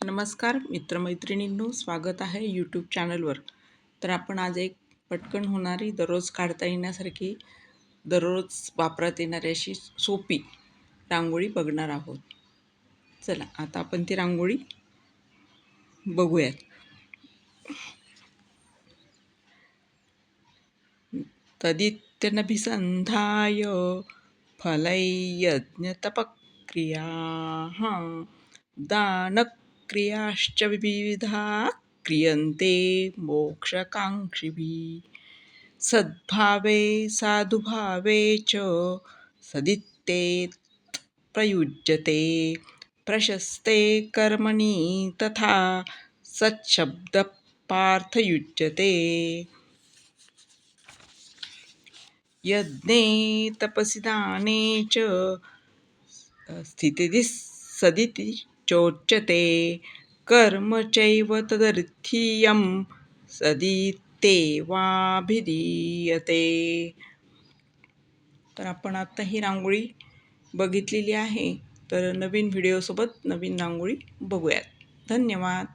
नमस्कार मित्रमैत्रिणींनो, स्वागत आहे यूट्यूब चॅनलवर. तर आपण आज एक पटकन होणारी, दररोज काढता येण्यासारखी, दररोज वापरात येणारी अशी सोपी रांगोळी बघणार आहोत. चला आता आपण ती रांगोळी बघूयात. तदित्यनभिसन्धाय फलैर्यज्ञतपक्रियाः दानक्रियाश्च विविधाः क्रियन्ते मोक्षकाङ्क्षिभिः सद्भावे साधुभावे च सदित्ते प्रयुज्यते प्रशस्ते कर्मणि तथा सच्छब्दपार्थयुज्यते यज्ञे तपसि दाने च स्थितिः सदिति चोच्यते कर्म चैव तदर्थीयं सदित्येवाभिधीयते. तर आपण आता ही रांगोळी बघितलेली आहे. तर नवीन व्हिडिओसोबत नवीन रांगोळी बघूयात. धन्यवाद.